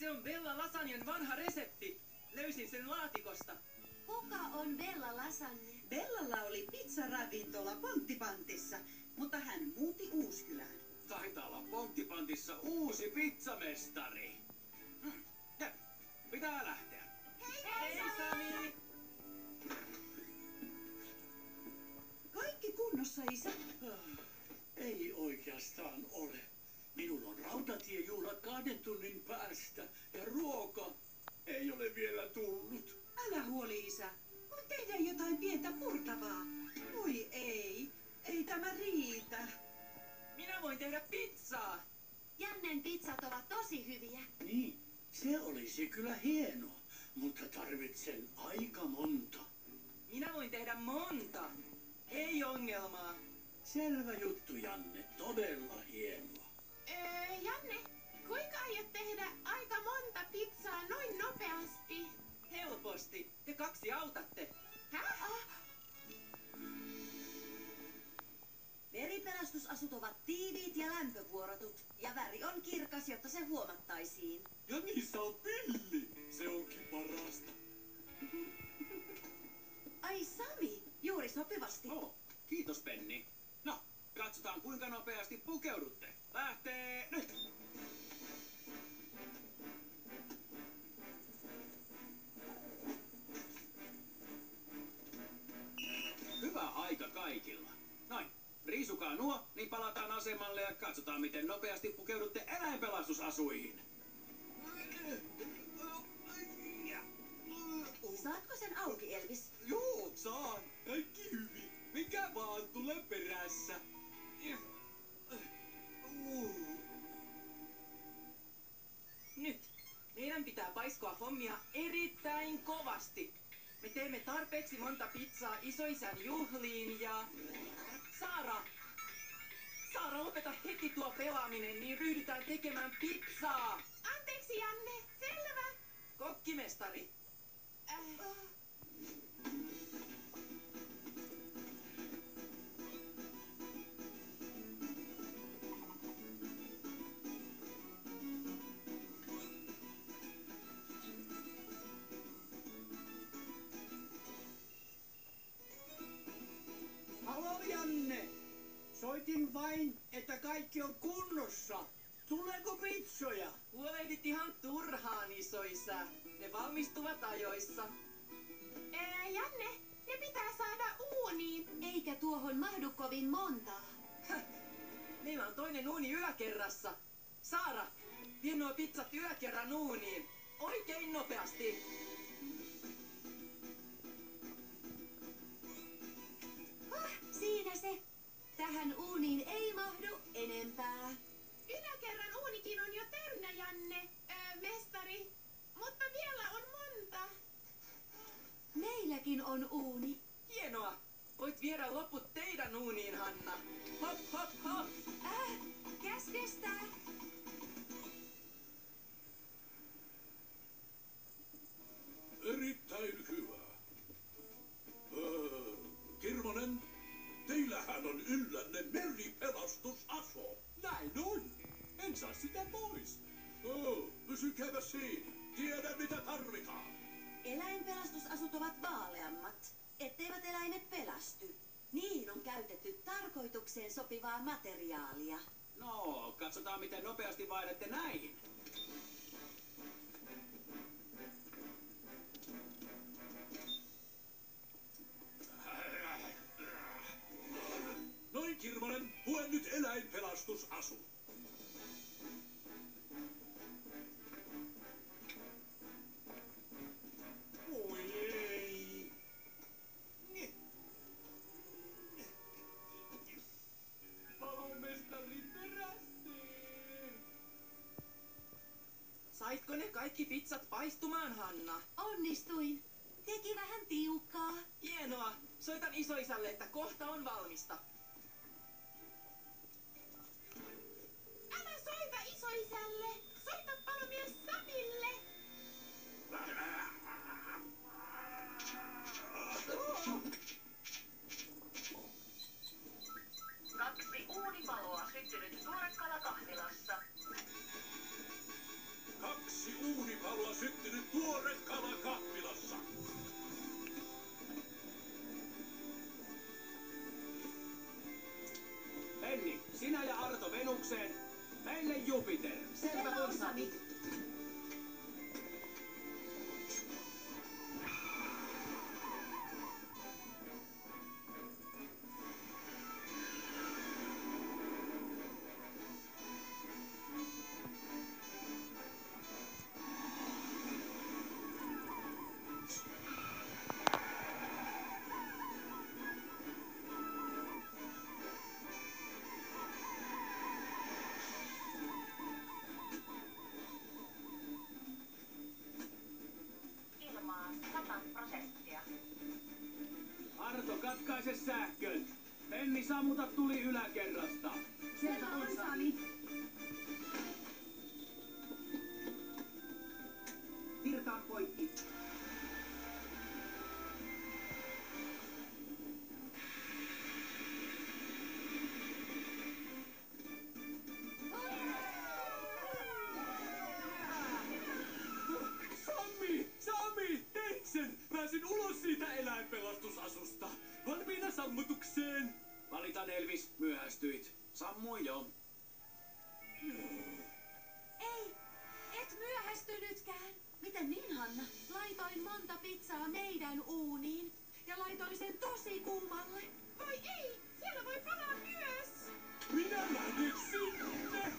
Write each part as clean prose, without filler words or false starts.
Se on Bella Lasagnen vanha resepti. Löysin sen laatikosta. Kuka on Bella Lasagne? Bellalla oli pizzaravintola Ponttipantissa, mutta hän muutti Uuskylään. Taitaa olla Ponttipantissa uusi pizzamestari. Pitää lähteä. Hei Sami! Kaikki kunnossa, isä? Ei oikeastaan ole. Minulla on rautatiejuhla 2 tunnin päästä ja ruoka ei ole vielä tullut. Älä huoli, isä. Voin tehdä jotain pientä purtavaa. Voi ei tämä riitä. Minä voin tehdä pizzaa. Jannen pizzat ovat tosi hyviä. Niin, se olisi kyllä hienoa, mutta tarvitsen aika monta. Minä voin tehdä monta. Ei ongelmaa. Selvä juttu, Janne, todella hienoa. Janne, kuinka aiot tehdä aika monta pizzaa noin nopeasti? Helposti. Te 2 autatte. Meripelastusasut ovat tiiviit ja lämpövuorotut, ja väri on kirkas, jotta se huomattaisiin. Ja niissä on pilli. Se onkin parasta. Ai Sami, juuri sopivasti. Kiitos Penni. No, katsotaan kuinka nopeasti pukeudutte. Lähtee nyt! Hyvä aika kaikilla. Noin, riisukaa nuo, niin palataan asemalle ja katsotaan miten nopeasti pukeudutte eläinpelastusasuihin. Saatko sen auki, Elvis? Joo, saan. Kaikki hyvin. Mikä vaan tulee perässä. Nyt. Meidän pitää paiskoa hommia erittäin kovasti. Me teemme tarpeeksi monta pizzaa isoisän juhliin ja... Saara, lopeta heti tuo pelaaminen, niin ryhdytään tekemään pizzaa. Anteeksi, Janne. Selvä. Kokkimestari. Halo, Janne! Soitin vain, että kaikki on kunnossa. Tuleeko pitsoja? Huolehdit ihan turhaan, isoisä. Ne valmistuvat ajoissa. Janne, ne pitää saada uuniin. Eikä tuohon mahdu kovin montaa. Meillä on toinen uuni yläkerrassa. Saara, vie nuo pizzat yläkerran uuniin. Oikein nopeasti. Siinä se. Tähän uuniin ei mahdu enempää. Yläkerran uunikin on jo täynnä, Janne. Mestari. Mutta vielä on monta. Meilläkin on uuni. Hienoa. Voit viedä loput teidän uuniin, Hanna. Hop, hop, hop. Käskestä. Erittäin hyvä. Kirmonen, teillähän on yllänne meripelastusaso. Näin on. En saa sitä pois. Pysykääpä siinä. Tiedän mitä tarvitaan. Eläinpelastusasut ovat vaaleammat, etteivät eläimet pelasty. Niihin on käytetty tarkoitukseen sopivaa materiaalia. No, katsotaan miten nopeasti vaihdatte näihin. Noin, Kirmonen, pue nyt eläinpelastusasu. Oi ei. Palomestari perästeen. Saitko ne kaikki pizzat paistumaan, Hanna? Onnistuin. Teki vähän tiukkaa. Hienoa. Soitan isoisälle, että kohta on valmista. Älä soita isoisälle. Soita palomies Samille. Kaksi uunipaloa syttynyt Nuorekkala kahvilassa. 2 uunipaloa. Venukseen! Meille Jupiter! Selvä on, Sami. Arto, katkaise sähköt! Penni, sammuta tuli yläkerrasta! Selvä on, Sami. Virtaan poikki. Sami! Teit sen! Pääsin ulos siitä eläinpelastusasusta. Valmiina sammutukseen. Valitan, Elvis, myöhästyit. Sammui jo. Ei, et myöhästynytkään. Miten niin, Hanna? Laitoin monta pizzaa meidän uuniin ja laitoin sen tosi kuumalle. Voi ei, siellä voi palaa myös. Minä lähden sinne!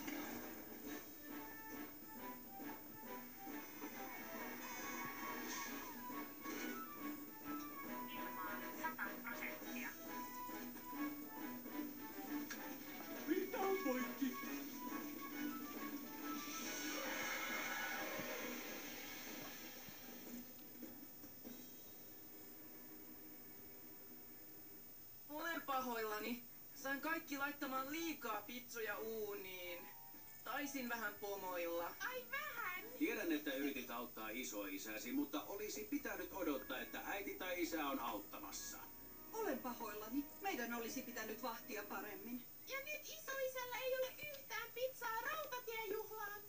Virtaan poikki! Olen pahoillani. Sain kaikki laittamaan liikaa pizzoja uuniin. Taisin vähän pomoilla. Ai vähän. Tiedän, että yritit auttaa isoisäsi, mutta olisi pitänyt odottaa, että äiti tai isä on auttamassa. Olen pahoillani. Meidän olisi pitänyt vahtia paremmin. Ja nyt isoisällä ei ole yhtään pizzaa rautatiejuhlaan.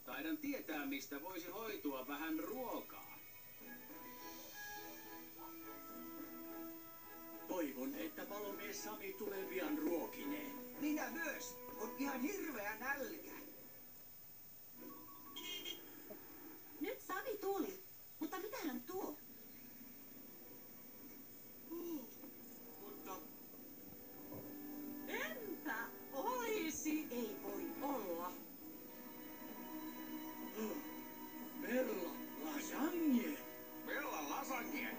Taidan tietää, mistä voisi hoitua vähän ruokaa. Toivon, että palomies Sami tulee pian ruokineen. Minä myös. On ihan hirveä nälkä. Nyt Sami tuli. Mutta mitä hän tuo? Mutta entä olisi? Ei voi olla. Merla, lasagne. Bella lasagne!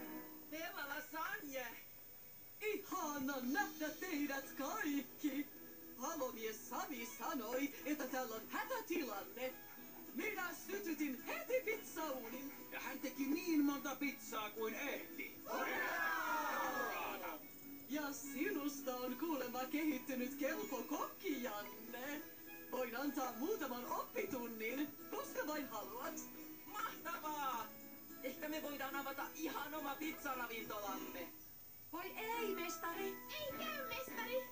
Bella lasagne! Ihana nähdä teidät kaikki. Palomies Sami sanoi, että täällä on hätätilanne. Minä sytytin heti pizzauunin. Ja hän teki niin monta pizzaa kuin ehti. Ja sinusta on kuulemma kehittynyt kelpo kokki, Janne. Voin antaa muutaman oppitunnin, koska vain haluat. Mahtavaa! Ehkä me voidaan avata ihan oma pizzaravintolamme. Voi ei, mestari. Ei käy, mestari.